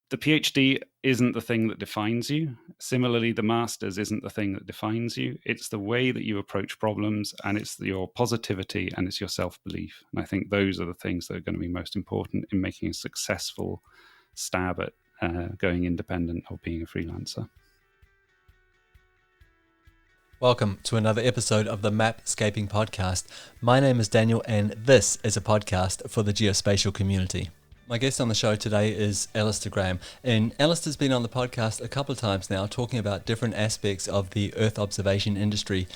the PhD isn't the thing that defines you. Similarly, the master's isn't the thing that defines you. It's the way that you approach problems, and it's your positivity, and it's your self-belief. And I think those are the things that are going to be most important in making a successful stab at going independent or being a freelancer. Welcome to another episode of the Mapscaping Podcast. My name is Daniel, and this is a podcast for the geospatial community. My guest on the show today is Alistair Graham, and Alistair's been on the podcast a couple of times now talking about different aspects of the Earth observation industry.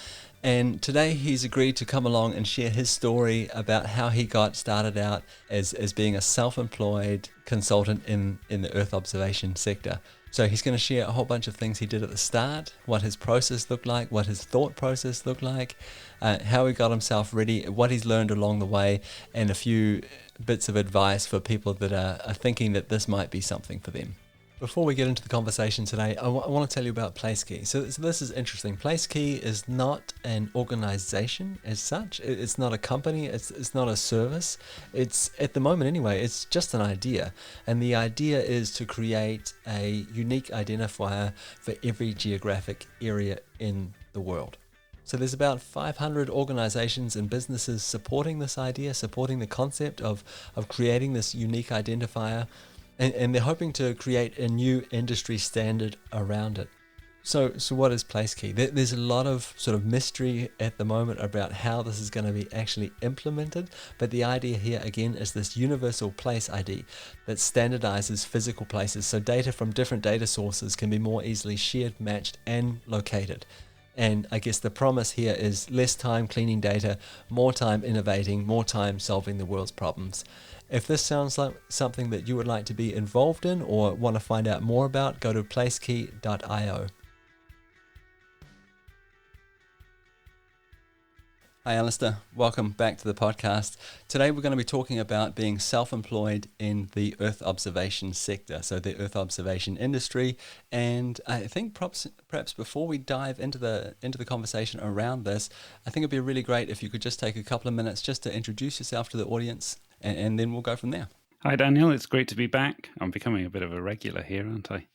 And today he's agreed to come along and share his story about how he got started out as being a self-employed consultant in the Earth observation sector. So he's going to share a whole bunch of things he did at the start, what his process looked like, what his thought process looked like, how he got himself ready, what he's learned along the way, and a few bits of advice for people that are thinking that this might be something for them. Before we get into the conversation today, I want to tell you about PlaceKey. So this is interesting. PlaceKey is not an organization as such. It's not a company. It's not a service. It's, at the moment anyway, it's just an idea. And the idea is to create a unique identifier for every geographic area in the world. So there's about 500 organizations and businesses supporting this idea, supporting the concept of creating this unique identifier. And they're hoping to create a new industry standard around it. So what is PlaceKey? There's a lot of sort of mystery at the moment about how this is going to be actually implemented. But the idea here, again, is this universal place ID that standardizes physical places. So data from different data sources can be more easily shared, matched, and located. And I guess the promise here is less time cleaning data, more time innovating, more time solving the world's problems. If this sounds like something that you would like to be involved in or want to find out more about, go to placekey.io. Hi Alistair, welcome back to the podcast. Today we're going to be talking about being self-employed in the Earth observation sector, so the Earth observation industry. And I think perhaps before we dive into the conversation around this, I think it'd be really great if you could just take a couple of minutes just to introduce yourself to the audience, and then we'll go from there. Hi, Daniel. It's great to be back. I'm becoming a bit of a regular here, aren't I?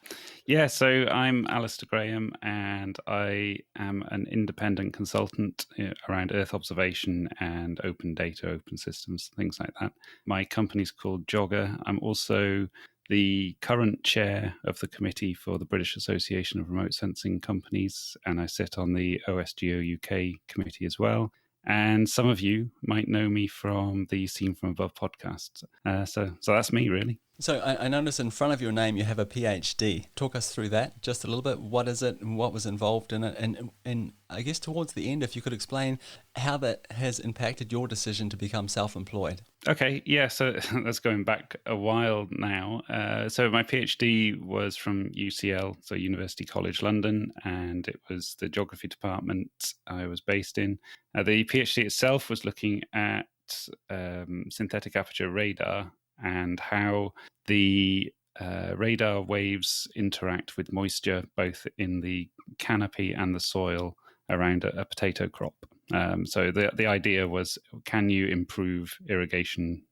Yeah, so I'm Alistair Graham, and I am an independent consultant around Earth observation and open data, open systems, things like that. My company's called Jogger. I'm also the current chair of the committee for the British Association of Remote Sensing Companies, and I sit on the OSGeo UK committee as well. And some of you might know me from the Seen From Above podcast. So that's me, really. So I notice in front of your name you have a PhD. Talk us through that just a little bit. What is it and what was involved in it? And I guess towards the end, if you could explain how that has impacted your decision to become self-employed. Okay, yeah, so that's going back a while now. So my PhD was from UCL, so University College London, and it was the geography department I was based in. The PhD itself was looking at synthetic aperture radar and how the radar waves interact with moisture both in the canopy and the soil around a potato crop. So the idea was, can you improve irrigation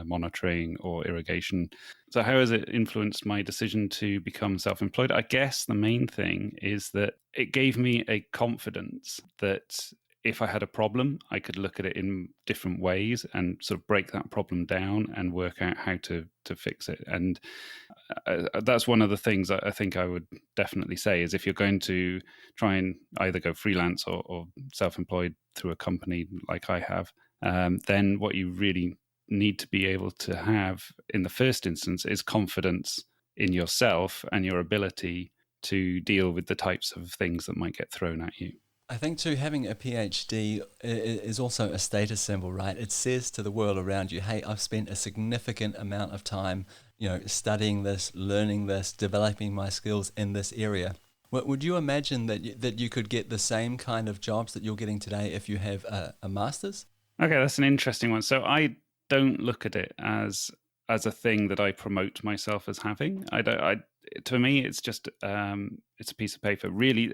monitoring or irrigation? So how has it influenced my decision to become self-employed? I guess the main thing is that it gave me a confidence that if I had a problem, I could look at it in different ways and sort of break that problem down and work out how to fix it. And that's one of the things I think I would definitely say is if you're going to try and either go freelance or self-employed through a company like I have, then what you really need to be able to have in the first instance is confidence in yourself and your ability to deal with the types of things that might get thrown at you. I think too, having a PhD is also a status symbol, right? It says to the world around you, hey, I've spent a significant amount of time, studying this, learning this, developing my skills in this area. Would you imagine that you could get the same kind of jobs that you're getting today if you have a master's? Okay, that's an interesting one. So I don't look at it as a thing that I promote myself as having. To me, it's just it's a piece of paper. Really,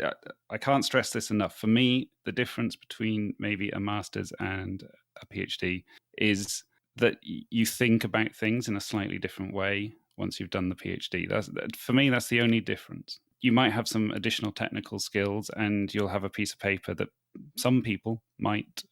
I can't stress this enough. For me, the difference between maybe a master's and a PhD is that you think about things in a slightly different way once you've done the PhD. For me, that's the only difference. You might have some additional technical skills, and you'll have a piece of paper that some people might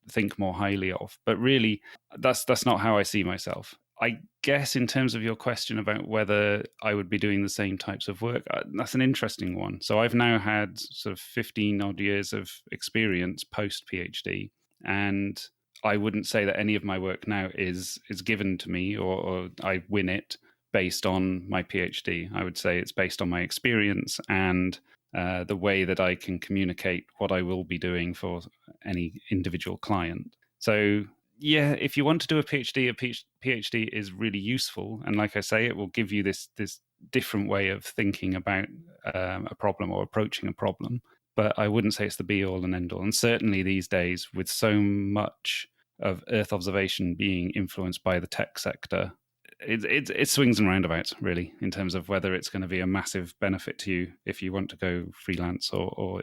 think more highly of. But really, that's not how I see myself. I guess in terms of your question about whether I would be doing the same types of work, that's an interesting one. So I've now had sort of 15 odd years of experience post PhD, and I wouldn't say that any of my work now is given to me or I win it based on my PhD. I would say it's based on my experience and the way that I can communicate what I will be doing for any individual client. So yeah, if you want to do a PhD is really useful, and like I say, it will give you this different way of thinking about a problem or approaching a problem. But I wouldn't say it's the be all and end all. And certainly these days, with so much of Earth observation being influenced by the tech sector, it swings and roundabouts, really, in terms of whether it's going to be a massive benefit to you if you want to go freelance or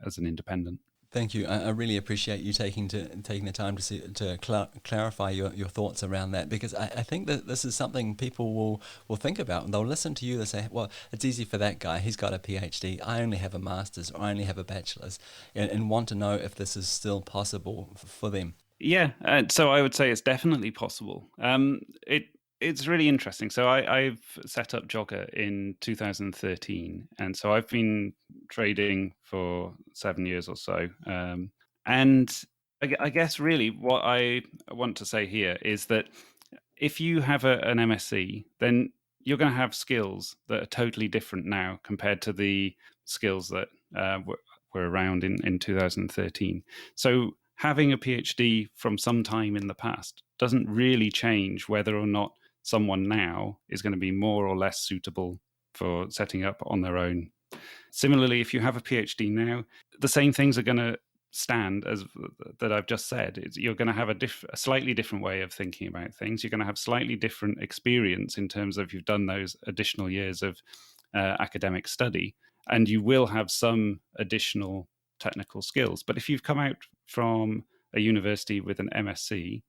as an independent. Thank you. I really appreciate you taking the time to clarify your thoughts around that, because I think that this is something people will think about, and they'll listen to you. They'll say, well, it's easy for that guy. He's got a PhD. I only have a master's, or I only have a bachelor's, and want to know if this is still possible for them. Yeah, so I would say it's definitely possible. It's really interesting. So I've set up Jogger in 2013, and so I've been trading for 7 years or so. And I guess really what I want to say here is that if you have an MSc, then you're going to have skills that are totally different now compared to the skills that were around in 2013. So having a PhD from some time in the past doesn't really change whether or not someone now is going to be more or less suitable for setting up on their own. Similarly, if you have a PhD now, the same things are going to stand as that I've just said. You're going to have a slightly different way of thinking about things. You're going to have slightly different experience in terms of you've done those additional years of academic study, and you will have some additional technical skills. But if you've come out from a university with an MSc,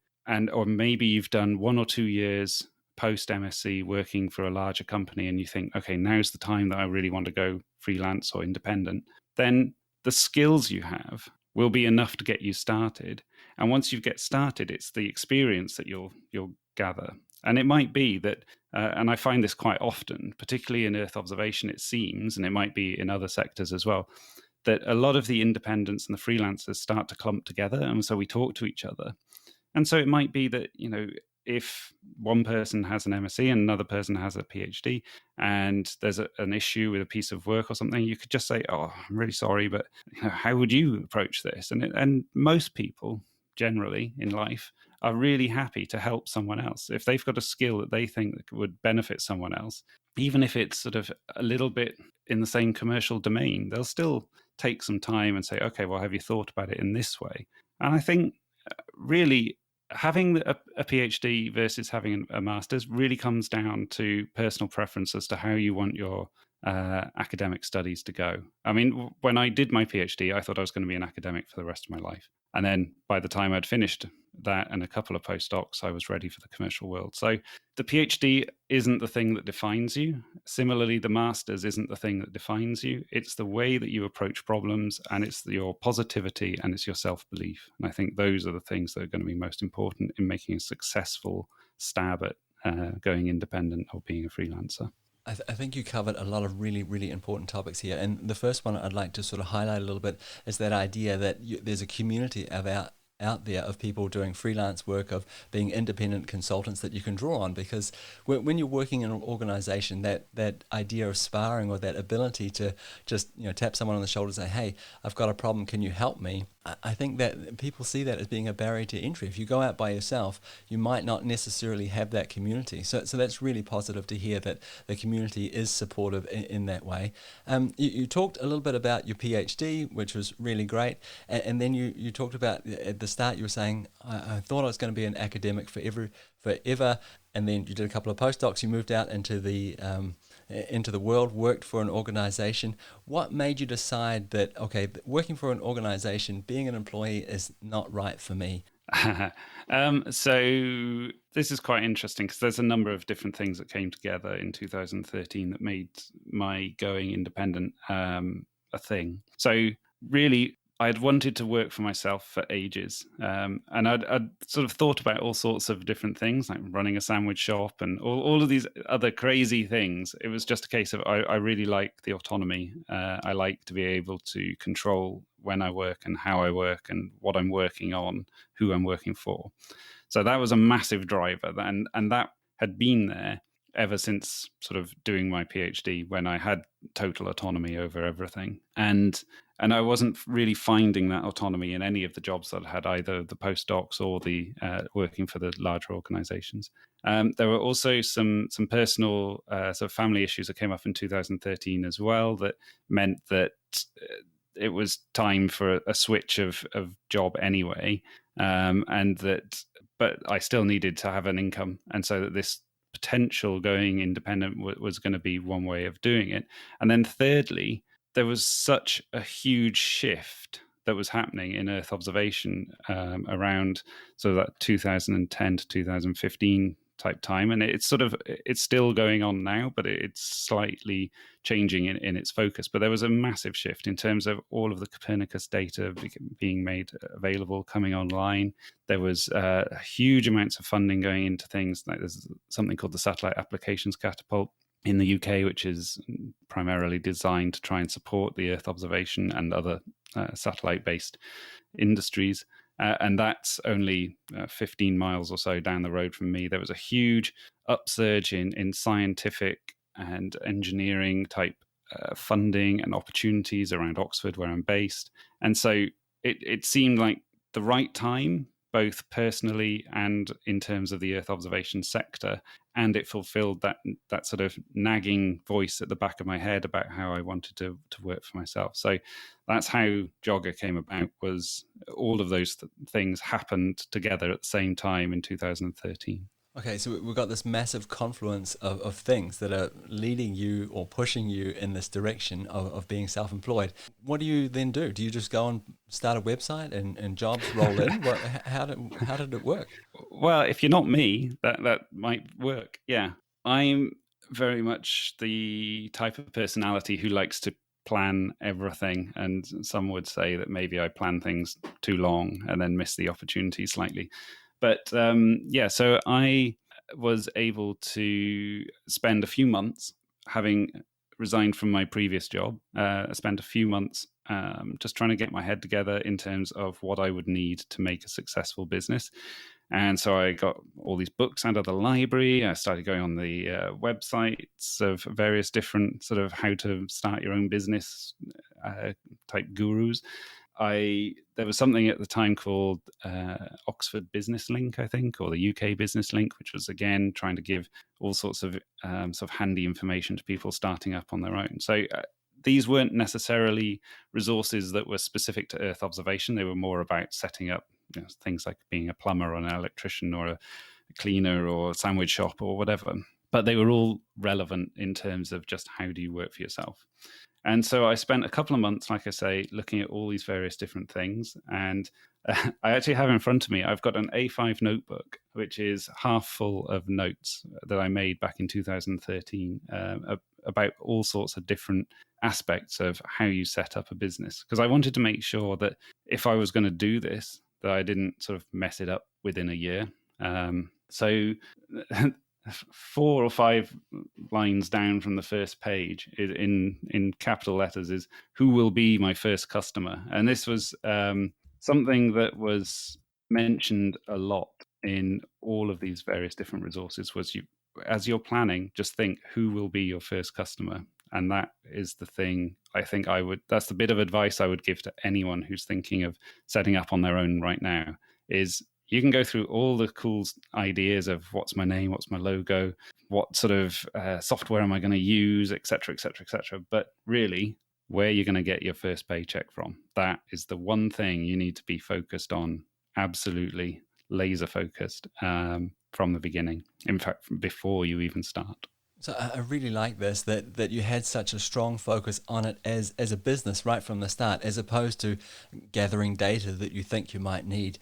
or maybe you've done 1 or 2 years post MSc working for a larger company, and you think, okay, now's the time that I really want to go freelance or independent, then the skills you have will be enough to get you started. And once you get started, it's the experience that you'll gather. And it might be that, and I find this quite often, particularly in Earth observation, it seems, and it might be in other sectors as well, that a lot of the independents and the freelancers start to clump together. And so we talk to each other. And so it might be that, if one person has an MSc and another person has a PhD, and there's an issue with a piece of work or something, you could just say, "Oh, I'm really sorry, but how would you approach this?" And most people generally in life are really happy to help someone else if they've got a skill that they think that would benefit someone else, even if it's sort of a little bit in the same commercial domain. They'll still take some time and say, "Okay, well, have you thought about it in this way?" And I think really having a PhD versus having a master's really comes down to personal preference as to how you want your academic studies to go. I mean, when I did my PhD, I thought I was going to be an academic for the rest of my life. And then by the time I'd finished that and a couple of postdocs, I was ready for the commercial world. So the PhD isn't the thing that defines you. Similarly, the master's isn't the thing that defines you. It's the way that you approach problems, and it's your positivity, and it's your self-belief. And I think those are the things that are going to be most important in making a successful stab at going independent or being a freelancer. I think you covered a lot of really, really important topics here. And the first one I'd like to sort of highlight a little bit is that idea that there's a community out there of people doing freelance work, of being independent consultants that you can draw on, because when you're working in an organization, that idea of sparring, or that ability to just tap someone on the shoulder and say, "Hey, I've got a problem, can you help me?" I think that people see that as being a barrier to entry. If you go out by yourself, you might not necessarily have that community. So that's really positive to hear that the community is supportive in that way. You talked a little bit about your PhD, which was really great. And then you talked about, at the start, you were saying, I thought I was going to be an academic forever. And then you did a couple of postdocs, you moved out into the world, worked for an organization. What made you decide that, okay, working for an organization, being an employee is not right for me? So this is quite interesting because there's a number of different things that came together in 2013 that made my going independent a thing. So really, I'd wanted to work for myself for ages, and I'd sort of thought about all sorts of different things, like running a sandwich shop and all of these other crazy things. It was just a case of I really like the autonomy. I like to be able to control when I work and how I work and what I'm working on, who I'm working for. So that was a massive driver, and that had been there ever since sort of doing my PhD, when I had total autonomy over everything. And I wasn't really finding that autonomy in any of the jobs that I had, either the postdocs or the working for the larger organizations. There were also some personal sort of family issues that came up in 2013 as well, that meant that it was time for a switch of job anyway, and that, but I still needed to have an income, and so that this potential going independent was going to be one way of doing it. And then thirdly, there was such a huge shift that was happening in Earth observation around sort of that 2010 to 2015 type time, and it's still going on now, but it's slightly changing in its focus. But there was a massive shift in terms of all of the Copernicus data being made available, coming online. There was huge amounts of funding going into things like, there's something called the Satellite Applications Catapult in the UK, which is primarily designed to try and support the Earth observation and other satellite-based industries. And that's only 15 miles or so down the road from me. There was a huge upsurge in scientific and engineering type funding and opportunities around Oxford, where I'm based. And so it seemed like the right time, both personally and in terms of the Earth observation sector. And it fulfilled that sort of nagging voice at the back of my head about how I wanted to work for myself. So that's how Jogger came about. Was all of those things happened together at the same time in 2013. Okay, so we've got this massive confluence of things that are leading you or pushing you in this direction of being self-employed. What do you then do? Do you just go and start a website and jobs roll in? How did it work? Well, if you're not me, that might work. Yeah. I'm very much the type of personality who likes to plan everything. And some would say that maybe I plan things too long and then miss the opportunity slightly. But so I was able to spend a few months, having resigned from my previous job. I spent a few months just trying to get my head together in terms of what I would need to make a successful business. And so I got all these books out of the library. I started going on the websites of various different sort of how to start your own business type gurus. There was something at the time called Oxford Business Link, I think, or the UK Business Link, which was again trying to give all sorts of sort of handy information to people starting up on their own. So these weren't necessarily resources that were specific to Earth observation. They were more about setting up things like being a plumber or an electrician or a cleaner or a sandwich shop or whatever. But they were all relevant in terms of just how do you work for yourself. And so I spent a couple of months, like I say, looking at all these various different things. And I actually have in front of me, I've got an A5 notebook, which is half full of notes that I made back in 2013 about all sorts of different aspects of how you set up a business. Because I wanted to make sure that if I was going to do this, that I didn't sort of mess it up within a year. So 4 or 5 lines down from the first page in capital letters is who will be my first customer. And this was something that was mentioned a lot in all of these various different resources. Was as you're planning, just think who will be your first customer. And that is the thing I think that's the bit of advice I would give to anyone who's thinking of setting up on their own right now, is you can go through all the cool ideas of what's my name, what's my logo, what sort of software am I going to use, et cetera, et cetera, et cetera. But really, where you're going to get your first paycheck from, that is the one thing you need to be focused on, absolutely laser focused from the beginning. In fact, before you even start. So I really like this that you had such a strong focus on it as a business right from the start, as opposed to gathering data that you think you might need,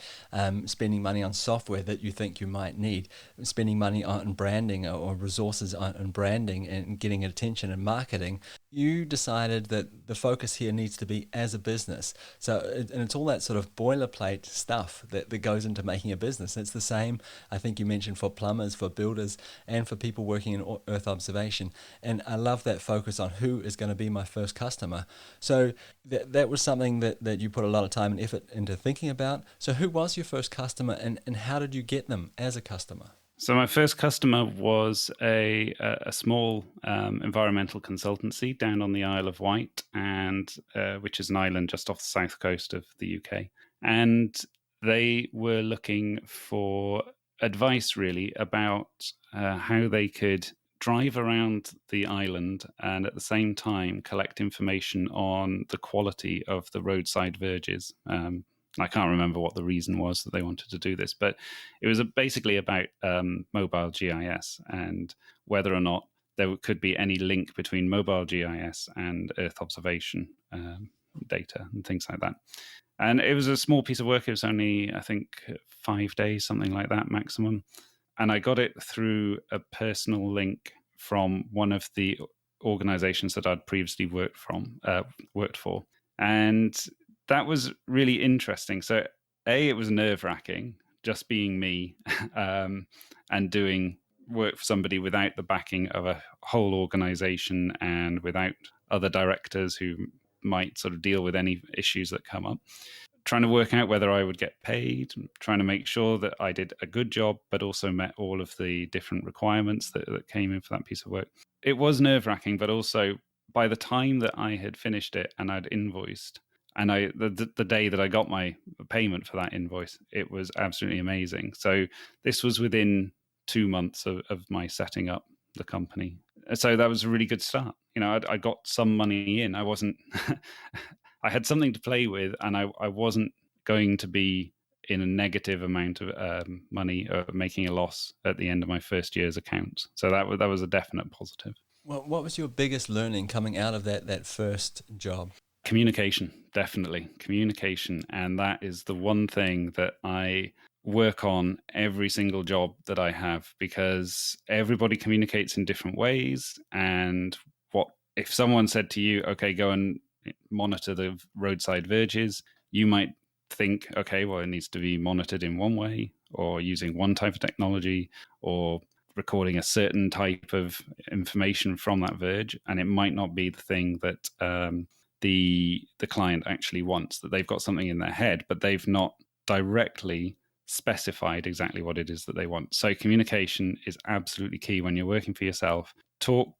spending money on software that you think you might need, spending money on branding or resources on branding and getting attention and marketing. You decided that the focus here needs to be as a business. And it's all that sort of boilerplate stuff that goes into making a business. It's the same, I think you mentioned, for plumbers, for builders, and for people working in earth observation. And I love that focus on who is going to be my first customer. So that was something that you put a lot of time and effort into thinking about. So who was your first customer, and how did you get them as a customer? So my first customer was a small environmental consultancy down on the Isle of Wight, and which is an island just off the south coast of the UK. And they were looking for advice, really, about how they could drive around the island and at the same time collect information on the quality of the roadside verges. I can't remember what the reason was that they wanted to do this, but it was basically about mobile GIS and whether or not there could be any link between mobile GIS and Earth observation data and things like that. And it was a small piece of work. It was only, I think, 5 days, something like that maximum. And I got it through a personal link from one of the organizations that I'd previously worked for. And that was really interesting. So, it was nerve-wracking just being me and doing work for somebody without the backing of a whole organization and without other directors who might sort of deal with any issues that come up. Trying to work out whether I would get paid, trying to make sure that I did a good job, but also met all of the different requirements that came in for that piece of work. It was nerve-wracking, but also by the time that I had finished it and I'd invoiced, and the day that I got my payment for that invoice, it was absolutely amazing. So this was within 2 months of my setting up the company. So that was a really good start. I got some money in. I wasn't, I had something to play with, and I wasn't going to be in a negative amount of money or making a loss at the end of my first year's accounts. So that was a definite positive. Well, what was your biggest learning coming out of that first job? Communication, definitely communication. And that is the one thing that I work on every single job that I have, because everybody communicates in different ways. And if someone said to you, okay, go and monitor the roadside verges, you might think, okay, well, it needs to be monitored in one way, or using one type of technology, or recording a certain type of information from that verge, and it might not be the thing that the client actually wants. That they've got something in their head, but they've not directly specified exactly what it is that they want. So communication is absolutely key when you're working for yourself. Talk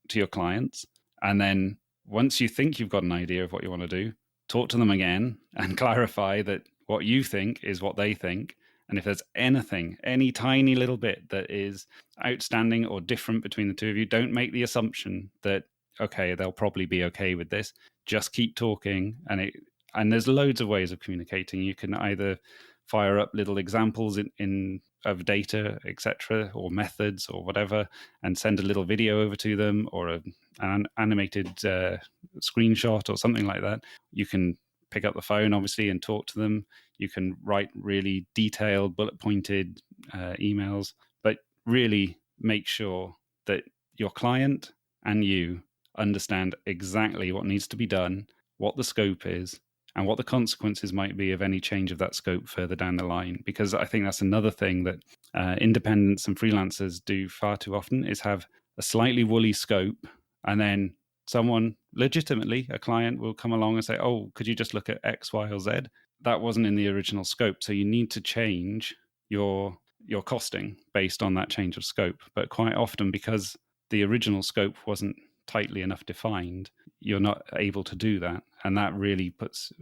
to your clients, and then once you think you've got an idea of what you want to do, talk to them again and clarify that what you think is what they think. And if there's anything, any tiny little bit that is outstanding or different between the two of you, don't make the assumption that, okay, they'll probably be okay with this. Just keep talking. And there's loads of ways of communicating. You can either fire up little examples of data, etc., or methods or whatever, and send a little video over to them, or an animated screenshot or something like that. You can pick up the phone, obviously, and talk to them. You can write really detailed, bullet-pointed emails, but really make sure that your client and you understand exactly what needs to be done, what the scope is, and what the consequences might be of any change of that scope further down the line. Because I think that's another thing that independents and freelancers do far too often, is have a slightly woolly scope, and then someone, legitimately, a client, will come along and say, oh, could you just look at X, Y, or Z? That wasn't in the original scope. So you need to change your costing based on that change of scope. But quite often, because the original scope wasn't tightly enough defined, you're not able to do that. And that really puts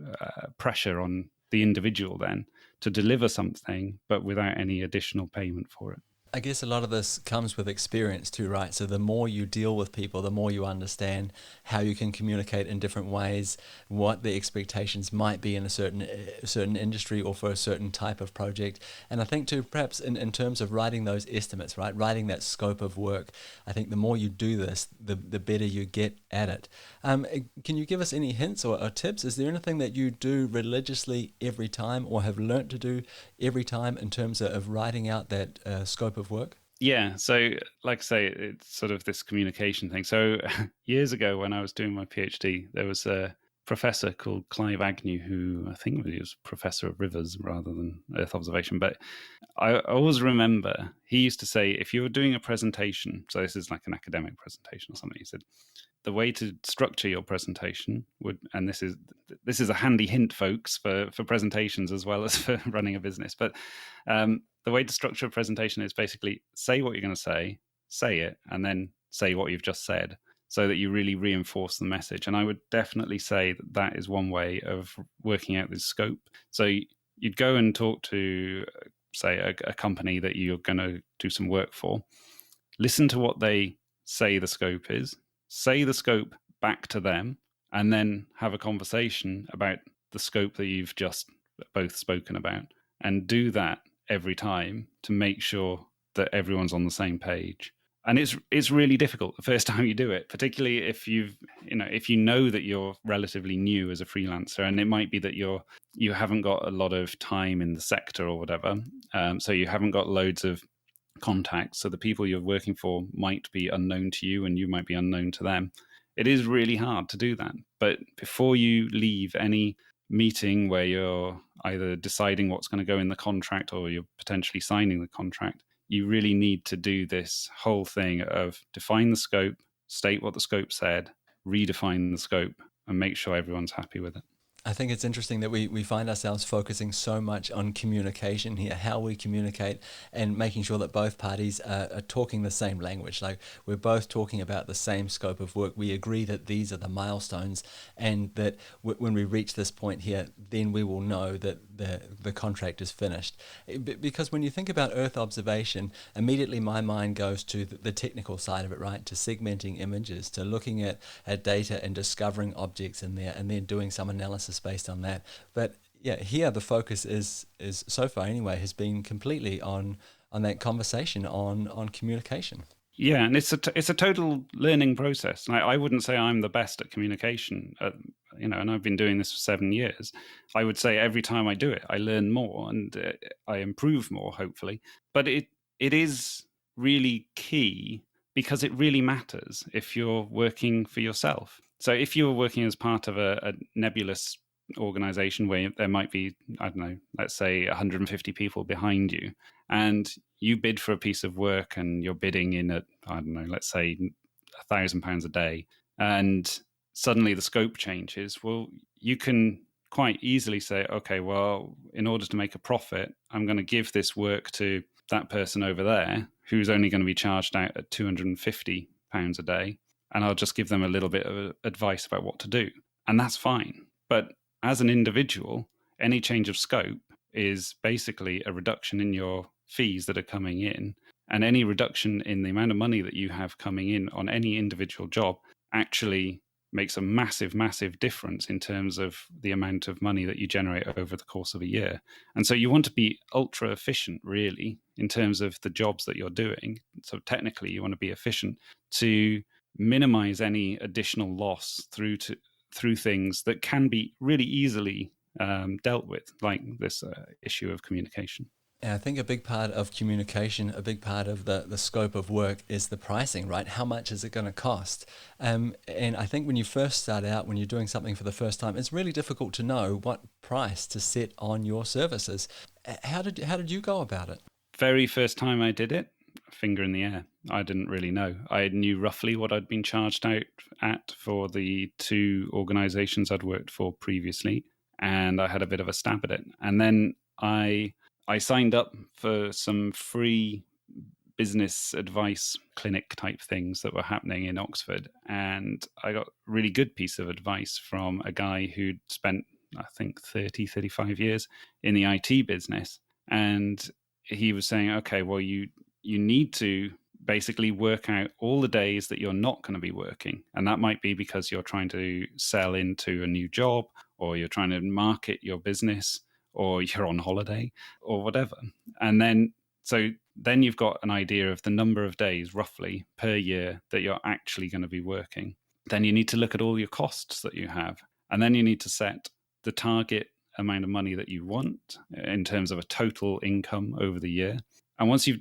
pressure on the individual then to deliver something, but without any additional payment for it. I guess a lot of this comes with experience too, right? So the more you deal with people, the more you understand how you can communicate in different ways, what the expectations might be in a certain industry or for a certain type of project. And I think too, perhaps in terms of writing those estimates, right, writing that scope of work, I think the more you do this, the better you get at it. Can you give us any hints or tips? Is there anything that you do religiously every time or have learnt to do every time in terms of writing out that scope of work? Yeah, so like I say, it's sort of this communication thing. So years ago, when I was doing my PhD, there was a professor called Clive Agnew, who I think he was professor of rivers rather than Earth observation. But I always remember he used to say, if you were doing a presentation, so this is like an academic presentation or something, he said, the way to structure your presentation would, and this is a handy hint, folks, for presentations as well as for running a business. But the way to structure a presentation is basically say what you're going to say it, and then say what you've just said, so that you really reinforce the message. And I would definitely say that that is one way of working out the scope. So you'd go and talk to, say, a company that you're going to do some work for. Listen to what they say the scope is, say the scope back to them, and then have a conversation about the scope that you've just both spoken about. And do that every time to make sure that everyone's on the same page. And it's really difficult the first time you do it, particularly if if you know that you're relatively new as a freelancer, and it might be that you haven't got a lot of time in the sector or whatever, so you haven't got loads of contacts. So the people you're working for might be unknown to you, and you might be unknown to them. It is really hard to do that. But before you leave any meeting where you're either deciding what's going to go in the contract or you're potentially signing the contract, you really need to do this whole thing of define the scope, state what the scope said, redefine the scope, and make sure everyone's happy with it. I think it's interesting that we find ourselves focusing so much on communication here, how we communicate and making sure that both parties are talking the same language. Like we're both talking about the same scope of work. We agree that these are the milestones and that when we reach this point here, then we will know that the contract is finished. Because when you think about Earth observation, immediately my mind goes to the technical side of it, right? To segmenting images, to looking at data and discovering objects in there and then doing some analysis based on that. But yeah, here the focus is so far anyway has been completely on that conversation on communication. Yeah, and it's a total learning process. I wouldn't say I'm the best at communication, and I've been doing this for 7 years. I would say every time I do it, I learn more and I improve more, hopefully. But it is really key because it really matters if you're working for yourself. So if you're working as part of a nebulous organization where there might be, I don't know, let's say 150 people behind you, and you bid for a piece of work and you're bidding in at, I don't know, let's say £1,000 a day, and suddenly the scope changes, well, you can quite easily say, okay, well, in order to make a profit, I'm going to give this work to that person over there who's only going to be charged out at £250 a day, and I'll just give them a little bit of advice about what to do. And that's fine. But as an individual, any change of scope is basically a reduction in your fees that are coming in. And any reduction in the amount of money that you have coming in on any individual job actually makes a massive, massive difference in terms of the amount of money that you generate over the course of a year. And so you want to be ultra efficient, really, in terms of the jobs that you're doing. So technically, you want to be efficient to minimize any additional loss through things that can be really easily dealt with, like this issue of communication. And I think a big part of communication, a big part of the scope of work is the pricing, right? How much is it going to cost? And I think when you first start out, when you're doing something for the first time, it's really difficult to know what price to set on your services. How did you go about it? Very first time I did it, finger in the air. I didn't really know. I knew roughly what I'd been charged out at for the 2 organizations I'd worked for previously, and I had a bit of a stab at it. And then I signed up for some free business advice clinic type things that were happening in Oxford. And I got a really good piece of advice from a guy who'd spent, I think, 35 years in the IT business. And he was saying, okay, well, you you need to basically work out all the days that you're not going to be working. And that might be because you're trying to sell into a new job, or you're trying to market your business, or you're on holiday, or whatever. And then you've got an idea of the number of days roughly per year that you're actually going to be working. Then you need to look at all your costs that you have. And then you need to set the target amount of money that you want in terms of a total income over the year. And once you've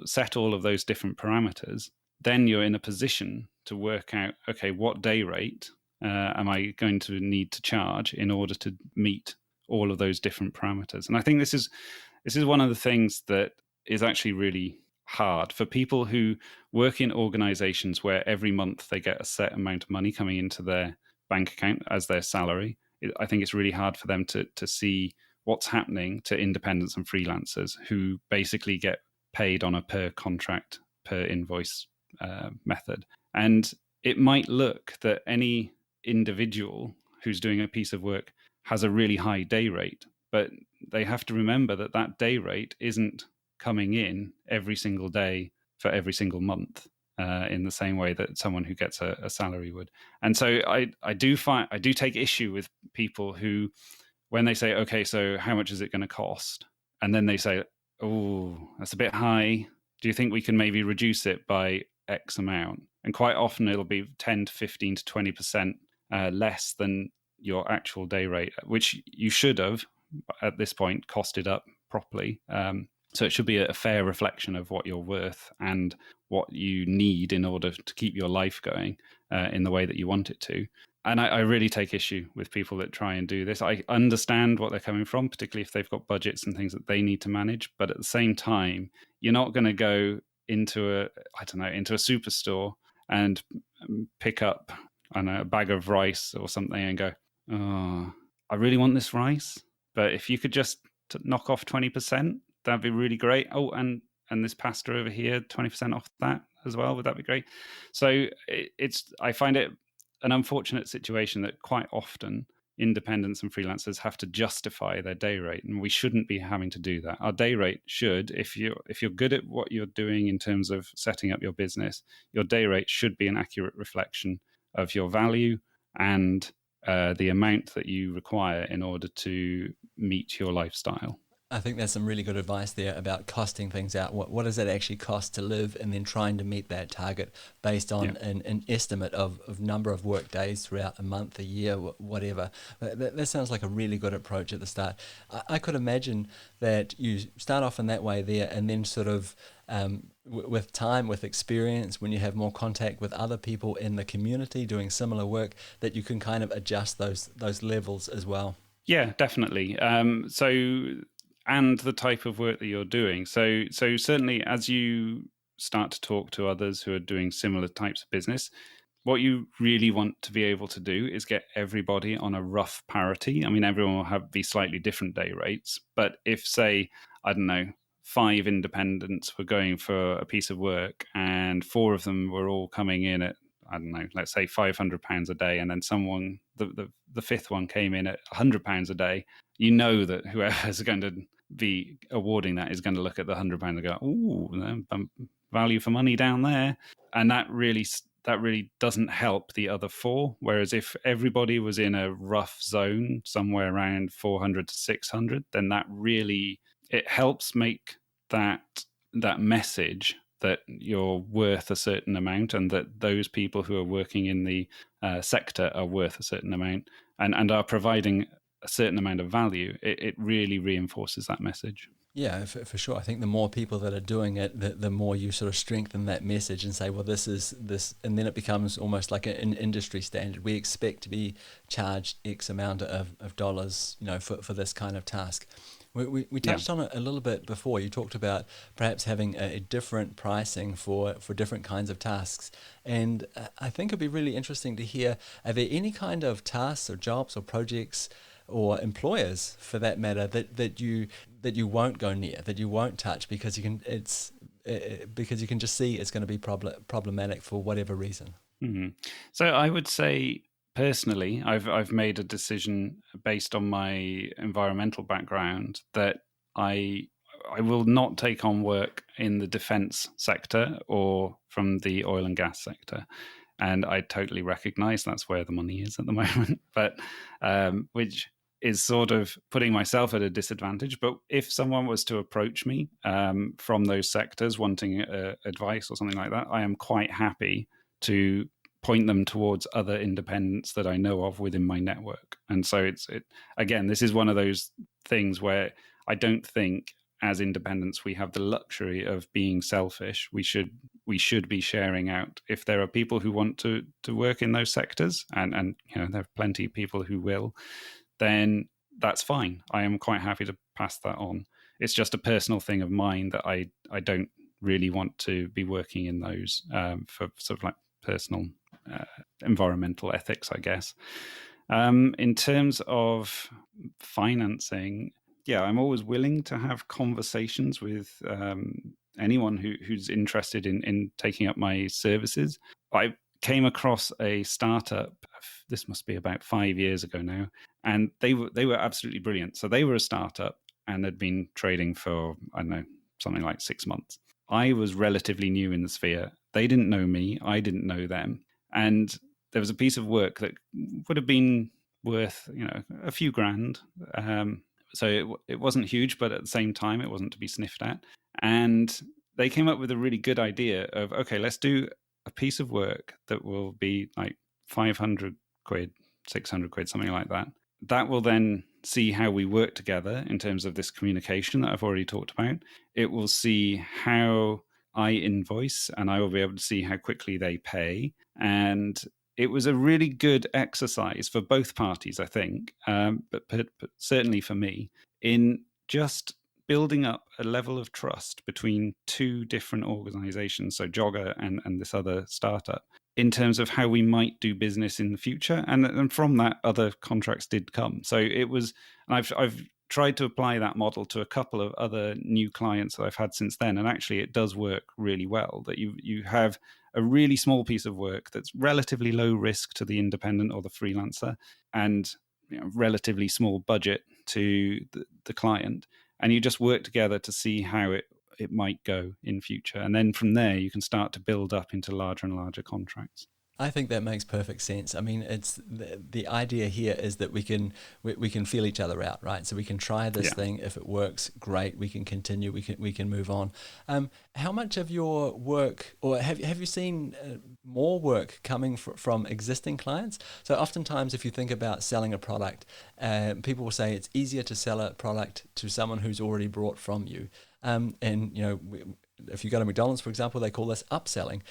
set all of those different parameters, then you're in a position to work out, okay, what day rate am I going to need to charge in order to meet all of those different parameters? And I think this is one of the things that is actually really hard for people who work in organizations where every month they get a set amount of money coming into their bank account as their salary. I think it's really hard for them to see what's happening to independents and freelancers who basically get paid on a per contract, per invoice method. And it might look that any individual who's doing a piece of work has a really high day rate, but they have to remember that that day rate isn't coming in every single day for every single month in the same way that someone who gets a salary would. And so I do take issue with people who, when they say, okay, so how much is it going to cost? And then they say, oh, that's a bit high. Do you think we can maybe reduce it by X amount? And quite often it'll be 10 to 15 to 20% less than your actual day rate, which you should have at this point costed up properly. So it should be a fair reflection of what you're worth and what you need in order to keep your life going in the way that you want it to. And I really take issue with people that try and do this. I understand what they're coming from, particularly if they've got budgets and things that they need to manage. But at the same time, you're not going to go into a superstore and pick up, I don't know, a bag of rice or something and go, oh, I really want this rice. But if you could just knock off 20%, that'd be really great. Oh, and this pasta over here, 20% off that as well. Would that be great? So I find it an unfortunate situation that quite often independents and freelancers have to justify their day rate, and we shouldn't be having to do that. Our day rate should, if you're good at what you're doing in terms of setting up your business, your day rate should be an accurate reflection of your value and the amount that you require in order to meet your lifestyle. I think there's some really good advice there about costing things out. What does it actually cost to live, and then trying to meet that target based on an estimate of number of work days throughout a month, a year, whatever. That sounds like a really good approach at the start. I could imagine that you start off in that way there, and then sort of with time, with experience, when you have more contact with other people in the community doing similar work, that you can kind of adjust those levels as well. Yeah, definitely. And the type of work that you're doing. So certainly as you start to talk to others who are doing similar types of business, what you really want to be able to do is get everybody on a rough parity. I mean, everyone will be slightly different day rates, but if, say, I don't know, 5 independents were going for a piece of work and 4 of them were all coming in at, I don't know, let's say £500 a day, and then someone, the 5th one came in at £100 a day, you know that whoever's going to be awarding that is going to look at the £100 and go, ooh, value for money down there. And that really doesn't help the other 4. Whereas if everybody was in a rough zone somewhere around 400 to 600, then it helps make that message that you're worth a certain amount, and that those people who are working in the sector are worth a certain amount and are providing a certain amount of value. It really reinforces that message. Yeah, for sure. I think the more people that are doing it, the more you sort of strengthen that message and say, well, this is this, and then it becomes almost like an industry standard. We expect to be charged X amount of dollars, for this kind of task. We touched on it a little bit before. You talked about perhaps having a different pricing for different kinds of tasks. And I think it'd be really interesting to hear, are there any kind of tasks or jobs or projects or employers, for that matter, that you won't go near, that you won't touch because you can just see it's going to be problematic for whatever reason? Mm-hmm. So I would say, personally, I've made a decision based on my environmental background that I I will not take on work in the defense sector or from the oil and gas sector. And I totally recognize that's where the money is at the moment, but which is sort of putting myself at a disadvantage. But if someone was to approach me from those sectors wanting advice or something like that, I am quite happy to point them towards other independents that I know of within my network. And so again, this is one of those things where I don't think as independents we have the luxury of being selfish. We should be sharing out. If there are people who want to work in those sectors, and there are plenty of people who will, then that's fine. I am quite happy to pass that on. It's just a personal thing of mine that I don't really want to be working in those for sort of like personal environmental ethics, I guess. In terms of financing, yeah, I'm always willing to have conversations with anyone who's interested in taking up my services. I came across a startup. This must be about 5 years ago now, and they were absolutely brilliant. So they were a startup and had been trading for, I don't know, something like 6 months. I was relatively new in the sphere. They didn't know me. I didn't know them. And there was a piece of work that would have been worth, a few grand. So it wasn't huge, but at the same time, it wasn't to be sniffed at. And they came up with a really good idea of, okay, let's do a piece of work that will be like 500 quid, 600 quid, something like that. That will then see how we work together in terms of this communication that I've already talked about. It will see how I invoice, and I will be able to see how quickly they pay. And it was a really good exercise for both parties, I think, but certainly for me, in just building up a level of trust between two different organizations, so Jogger and this other startup, in terms of how we might do business in the future. And from that, other contracts did come. So it was, and I've tried to apply that model to a couple of other new clients that I've had since then. And actually, it does work really well, that you have a really small piece of work that's relatively low risk to the independent or the freelancer, and relatively small budget to the client. And you just work together to see how it might go in future. And then from there, you can start to build up into larger and larger contracts. I think that makes perfect sense. I mean, it's the idea here is that we can feel each other out, right? So we can try this thing. If it works, great. We can continue. We can move on. How much of your work, or have you seen more work coming from existing clients? So oftentimes, if you think about selling a product, people will say it's easier to sell a product to someone who's already bought from you. If you go to McDonald's, for example, they call this upselling.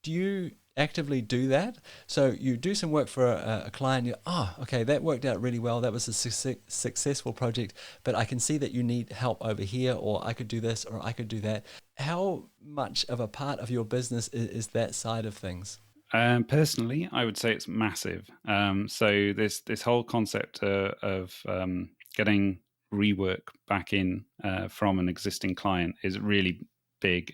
Do you actively do that? So you do some work for a client, okay, that worked out really well, that was a successful project, but I can see that you need help over here, or I could do this, or I could do that. How much of a part of your business is that side of things? Personally, I would say it's massive. So this whole concept of getting rework back in from an existing client is really big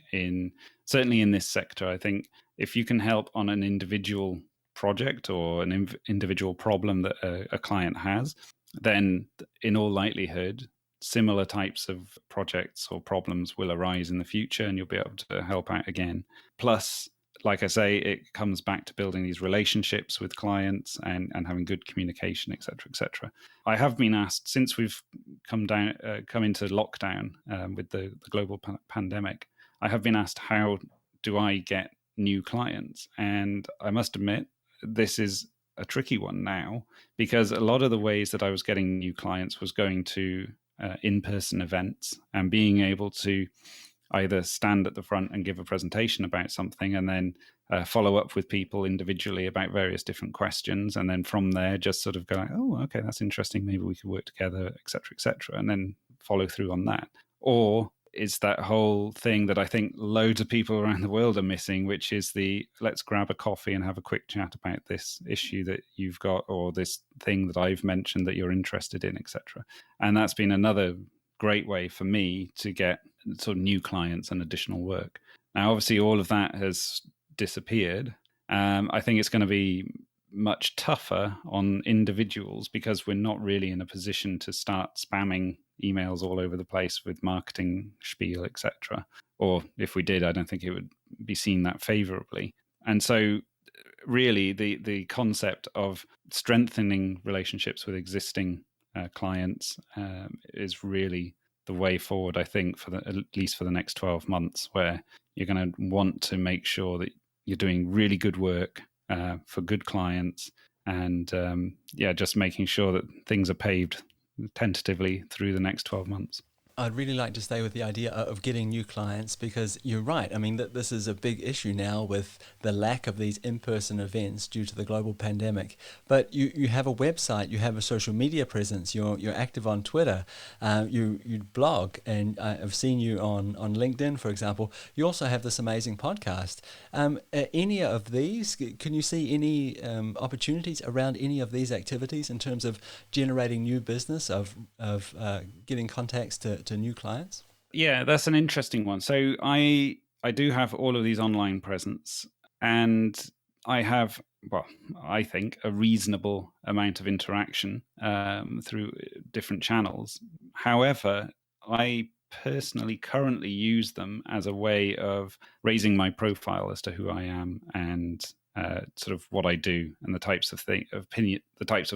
certainly in this sector. I think if you can help on an individual project or an individual problem that a client has, then in all likelihood, similar types of projects or problems will arise in the future, and you'll be able to help out again. Plus, like I say, it comes back to building these relationships with clients and having good communication, et cetera, et cetera. I have been asked, since we've come into lockdown with the global pandemic, I have been asked, how do I get new clients? And I must admit, this is a tricky one now, because a lot of the ways that I was getting new clients was going to in-person events and being able to either stand at the front and give a presentation about something, and then follow up with people individually about various different questions. And then from there, just sort of go, oh, okay, that's interesting. Maybe we could work together, et cetera, and then follow through on that. Or is that whole thing that I think loads of people around the world are missing, which is let's grab a coffee and have a quick chat about this issue that you've got, or this thing that I've mentioned that you're interested in, et cetera. And that's been another great way for me to get sort of new clients and additional work. Now, obviously, all of that has disappeared. I think it's going to be much tougher on individuals because we're not really in a position to start spamming emails all over the place with marketing spiel, etc. Or if we did, I don't think it would be seen that favorably. And so really the concept of strengthening relationships with existing clients is really the way forward, I think, at least for the next 12 months, where you're going to want to make sure that you're doing really good work for good clients, and just making sure that things are paved tentatively through the next 12 months. I'd really like to stay with the idea of getting new clients, because you're right. I mean, this is a big issue now with the lack of these in-person events due to the global pandemic. But you have a website, you have a social media presence, you're active on Twitter, you blog, and I've seen you on LinkedIn, for example. You also have this amazing podcast. Any of these, can you see any opportunities around any of these activities in terms of generating new business, of getting contacts to new clients? Yeah, that's an interesting one. So I do have all of these online presence, and I have, well, I think a reasonable amount of interaction through different channels. However, I personally currently use them as a way of raising my profile as to who I am and sort of what I do and the types of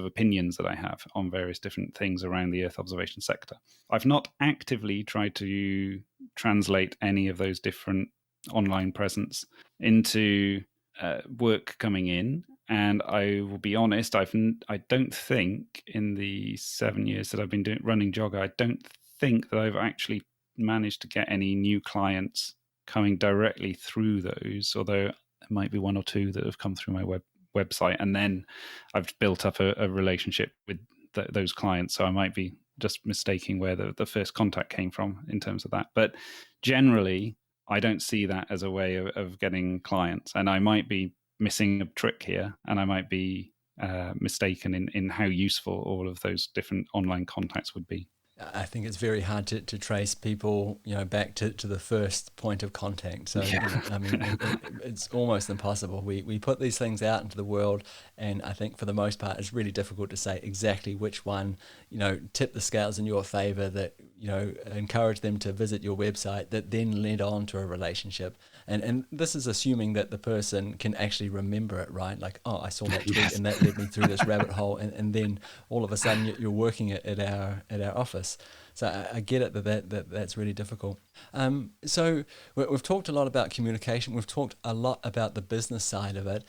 opinions that I have on various different things around the Earth observation sector. I've not actively tried to translate any of those different online presence into work coming in. And I will be honest, I don't think in the 7 years that I've been running Jogger, I don't think that I've actually managed to get any new clients coming directly through those, although there might be one or two that have come through my website, and then I've built up a relationship with those clients. So I might be just mistaking where the first contact came from in terms of that. But generally, I don't see that as a way of getting clients, and I might be missing a trick here, and I might be mistaken in how useful all of those different online contacts would be. I think it's very hard to trace people, back to the first point of contact. So, Yeah. I mean, it's almost impossible. We put these things out into the world, and I think for the most part, it's really difficult to say exactly which one, tipped the scales in your favor, that, encouraged them to visit your website, that then led on to a relationship. And this is assuming that the person can actually remember it, right? Like, oh, I saw that tweet, Yes. and that led me through this rabbit hole, and then all of a sudden you're working at our office. So I get it that's really difficult. So we've talked a lot about communication. We've talked a lot about the business side of it.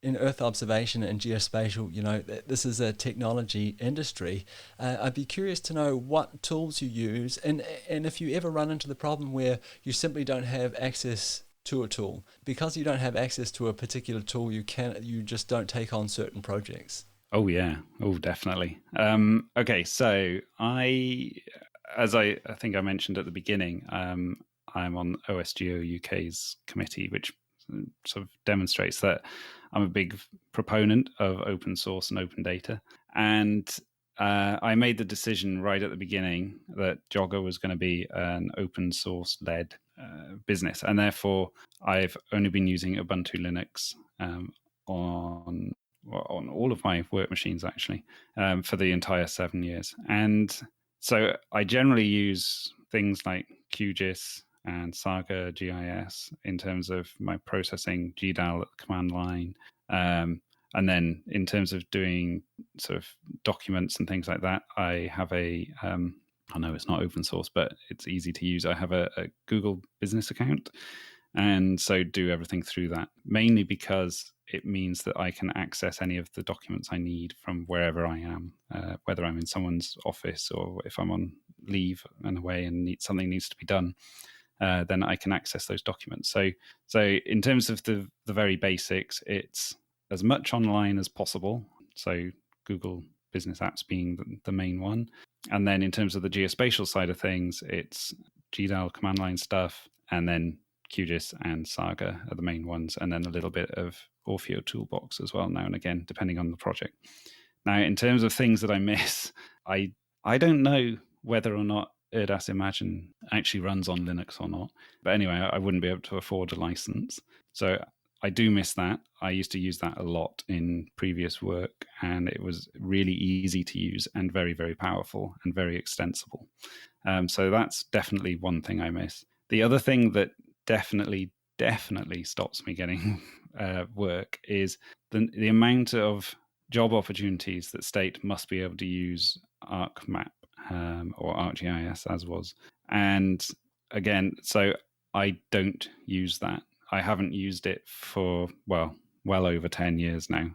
In Earth observation and geospatial, this is a technology industry. I'd be curious to know what tools you use, and if you ever run into the problem where you simply don't have access to a tool. Because you don't have access to a particular tool, you just don't take on certain projects. Oh yeah. Oh, definitely. Okay, so as I think I mentioned at the beginning, I'm on OSGeo UK's committee, which sort of demonstrates that I'm a big proponent of open source and open data. And I made the decision right at the beginning that Jogger was going to be an open source led business, and therefore I've only been using Ubuntu Linux on all of my work machines, actually, for the entire 7 years. And so I generally use things like QGIS and Saga GIS in terms of my processing, GDAL at the command line. And then in terms of doing sort of documents and things like that, I have I know it's not open source, but it's easy to use. I have a Google business account, and so do everything through that, mainly because it means that I can access any of the documents I need from wherever I am, whether I'm in someone's office or if I'm on leave and away and something needs to be done, then I can access those documents. So in terms of the very basics, it's as much online as possible. So Google Business Apps being the main one. And then in terms of the geospatial side of things, it's GDAL command line stuff, and then QGIS and Saga are the main ones, and then a little bit of Orfeo Toolbox as well now and again, depending on the project. Now, in terms of things that I miss, I don't know whether or not Erdas Imagine actually runs on Linux or not. But anyway, I wouldn't be able to afford a license. So I do miss that. I used to use that a lot in previous work, and it was really easy to use and very, very powerful and very extensible. So that's definitely one thing I miss. The other thing that definitely stops me getting work is the amount of job opportunities that state must be able to use ArcMap or ArcGIS as was. And again, so I don't use that. I haven't used it for, well over 10 years now.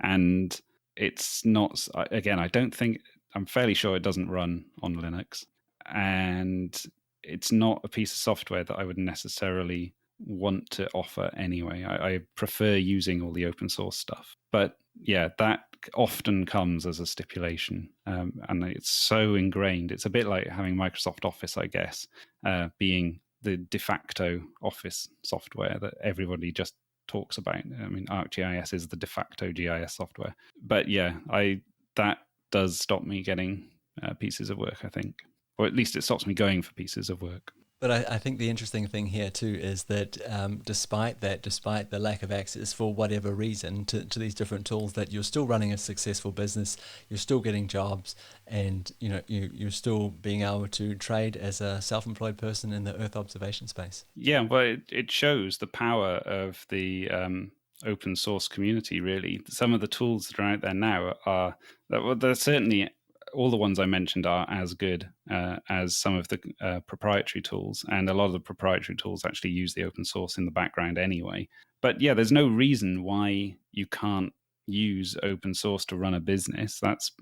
And it's not, again, I don't think, I'm fairly sure it doesn't run on Linux. And it's not a piece of software that I would necessarily want to offer anyway. I prefer using all the open source stuff. But yeah, that often comes as a stipulation. And it's so ingrained. It's a bit like having Microsoft Office, I guess, being the de facto Office software that everybody just talks about. I mean, ArcGIS is the de facto GIS software. But yeah, that does stop me getting pieces of work, I think. Or at least it stops me going for pieces of work. But I think the interesting thing here too is that despite the lack of access for whatever reason to these different tools, that you're still running a successful business, you're still getting jobs, and you're still being able to trade as a self-employed person in the Earth observation space. Yeah, well, it shows the power of the open source community. Really, some of the tools that are out there now they're certainly, all the ones I mentioned are as good as some of the proprietary tools, and a lot of the proprietary tools actually use the open source in the background anyway. But yeah, there's no reason why you can't use open source to run a business. That's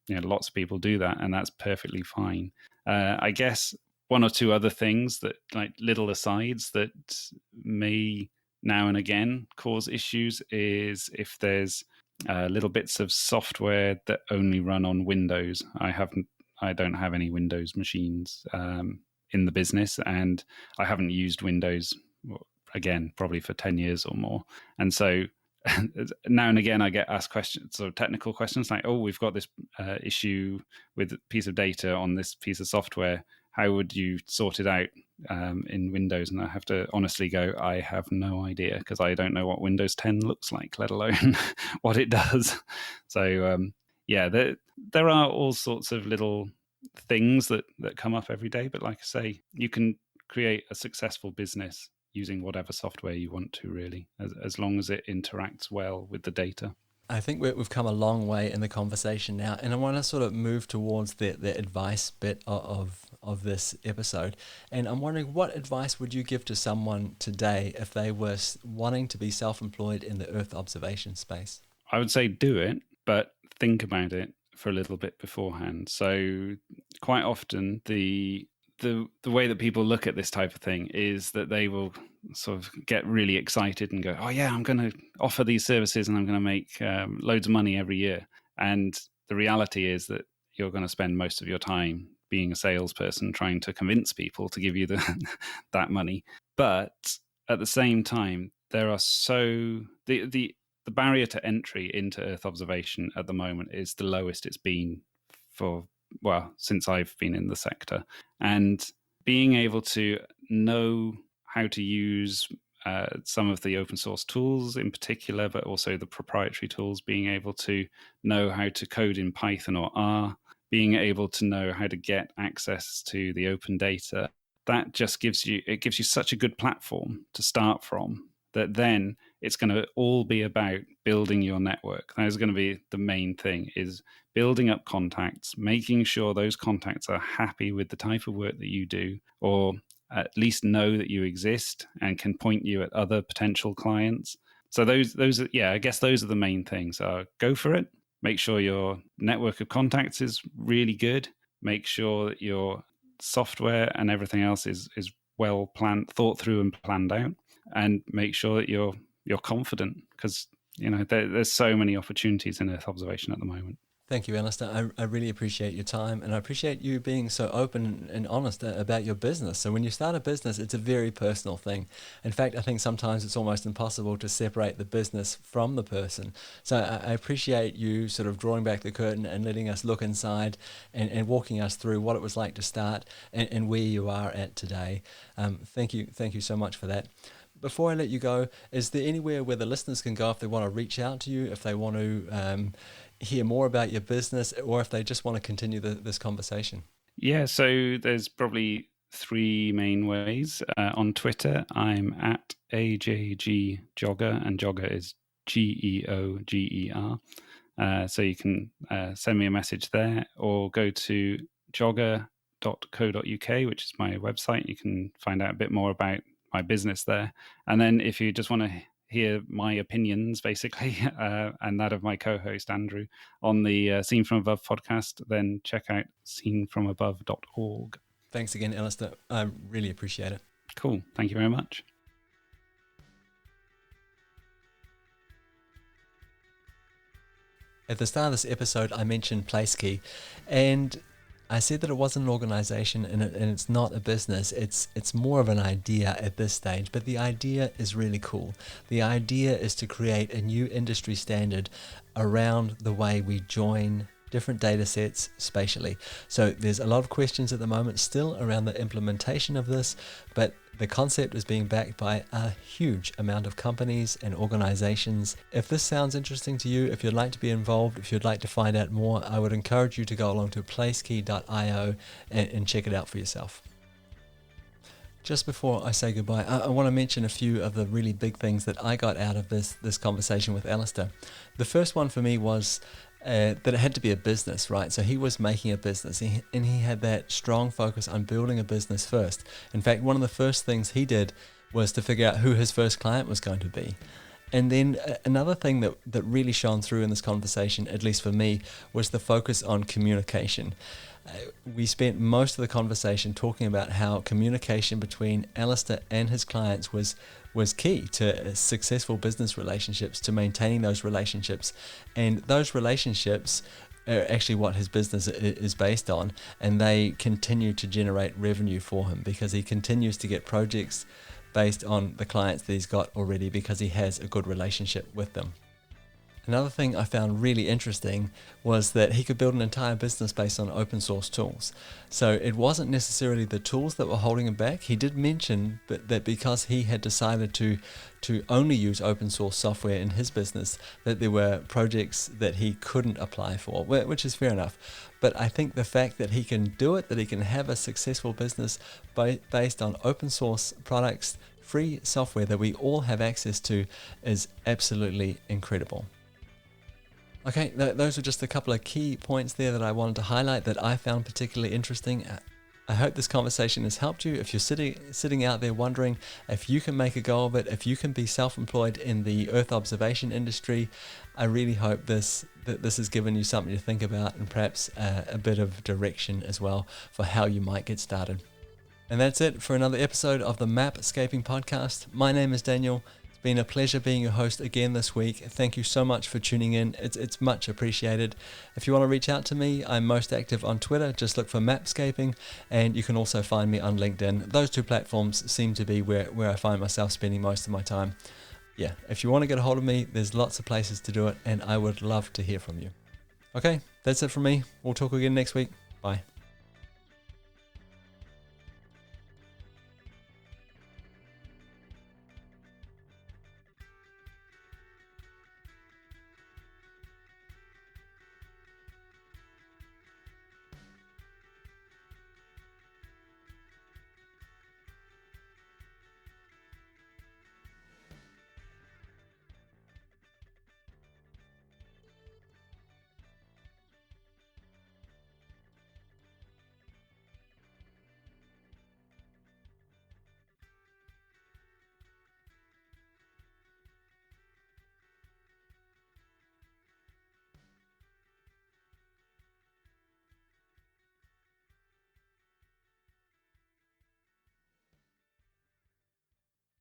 lots of people do that, and that's perfectly fine. I guess one or two other things that, like little asides, that may now and again cause issues is if there's little bits of software that only run on Windows. I don't have any Windows machines in the business, and I haven't used Windows, again, probably for 10 years or more. And so now and again I get asked questions, sort of technical questions like, oh, we've got this issue with a piece of data on this piece of software. How would you sort it out in Windows? And I have to honestly go, I have no idea, because I don't know what Windows 10 looks like, let alone what it does. So yeah, there are all sorts of little things that come up every day. But like I say, you can create a successful business using whatever software you want to, really, as long as it interacts well with the data. I think we've come a long way in the conversation now, and I want to sort of move towards the advice bit of this episode. And I'm wondering, what advice would you give to someone today if they were wanting to be self-employed in the Earth observation space? I would say do it, but think about it for a little bit beforehand. So quite often the way that people look at this type of thing is that they will sort of get really excited and go, oh yeah, I'm going to offer these services and I'm going to make loads of money every year. And the reality is that you're going to spend most of your time being a salesperson trying to convince people to give you that money. But at the same time, there are the barrier to entry into Earth observation at the moment is the lowest it's been since I've been in the sector. And being able to know how to use some of the open source tools in particular, but also the proprietary tools, being able to know how to code in Python or R, being able to know how to get access to the open data, that just gives you such a good platform to start from, that then it's going to all be about building your network. That is going to be the main thing, is building up contacts, making sure those contacts are happy with the type of work that you do, or at least know that you exist and can point you at other potential clients. So those are, I guess those are the main things. Go for it. Make sure your network of contacts is really good. Make sure that your software and everything else is well planned, thought through and planned out, and make sure that you're confident, because there's so many opportunities in Earth observation at the moment. Thank you, Alistair. I really appreciate your time, and I appreciate you being so open and honest about your business. So when you start a business, it's a very personal thing. In fact, I think sometimes it's almost impossible to separate the business from the person. So I appreciate you sort of drawing back the curtain and letting us look inside and walking us through what it was like to start and where you are at today. Thank you so much for that. before I let you go, is there anywhere where the listeners can go if they want to reach out to you, if they want to hear more about your business, or if they just want to continue this conversation? Yeah, so there's probably three main ways. On Twitter, I'm at AJGJogger, and Jogger is GEOGER. So you can send me a message there, or go to jogger.co.uk, which is my website. You can find out a bit more about my business there. And then if you just want to hear my opinions, basically, and that of my co-host Andrew on the Scene From Above podcast, then check out scenefromabove.org. Thanks again, Alistair. I really appreciate it. Cool. Thank you very much. At the start of this episode, I mentioned PlaceKey, and I said that it wasn't an organization and it's not a business. It's more of an idea at this stage, but the idea is really cool. The idea is to create a new industry standard around the way we join different data sets spatially. So there's a lot of questions at the moment still around the implementation of this, but the concept is being backed by a huge amount of companies and organizations. If this sounds interesting to you, if you'd like to be involved, if you'd like to find out more, I would encourage you to go along to placekey.io and check it out for yourself. Just before I say goodbye, I want to mention a few of the really big things that I got out of this conversation with Alistair. The first one for me was that it had to be a business, right? So he was making a business, and he had that strong focus on building a business first. In fact, one of the first things he did was to figure out who his first client was going to be. And then another thing that really shone through in this conversation, at least for me, was the focus on communication. We spent most of the conversation talking about how communication between Alistair and his clients was key to successful business relationships, to maintaining those relationships. And those relationships are actually what his business is based on, and they continue to generate revenue for him because he continues to get projects based on the clients that he's got already because he has a good relationship with them. Another thing I found really interesting was that he could build an entire business based on open source tools. So it wasn't necessarily the tools that were holding him back. He did mention that because he had decided to only use open source software in his business, that there were projects that he couldn't apply for, which is fair enough. But I think the fact that he can do it, that he can have a successful business based on open source products, free software that we all have access to, is absolutely incredible. Okay, those are just a couple of key points there that I wanted to highlight that I found particularly interesting. I hope this conversation has helped you. If you're sitting out there wondering if you can make a go of it, if you can be self-employed in the Earth observation industry, I really hope this has given you something to think about and perhaps a bit of direction as well for how you might get started. And that's it for another episode of the Mapscaping Podcast. My name is Daniel. It's been a pleasure being your host again this week. Thank you so much for tuning in. It's much appreciated. If you want to reach out to me, I'm most active on Twitter. Just look for Mapscaping, and you can also find me on LinkedIn. Those two platforms seem to be where I find myself spending most of my time. Yeah, if you want to get a hold of me, there's lots of places to do it, and I would love to hear from you. Okay, that's it from me. We'll talk again next week. Bye.